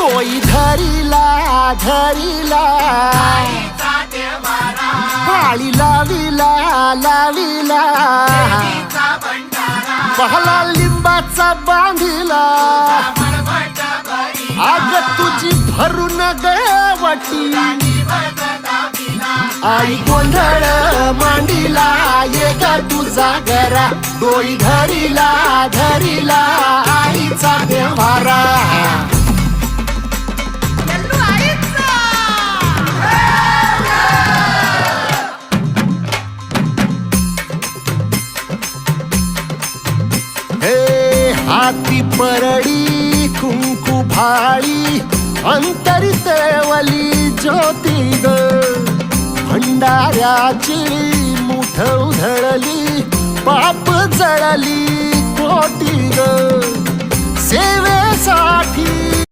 डोई धरिला धरिला पाळी लाविला लाविला पहला लिंबाचा बांधिला आग तुझी भरून गवटी आई गोंधळ मांडीला ये ग तुझा घरा डोई धरिला धरिला आईचा देवारा हाती परडी कुंकू भाळी अंतरी तेवली ज्योती ग भंडाऱ्याची मुठ उधळली पाप जळली कोटी ग सेवेसाठी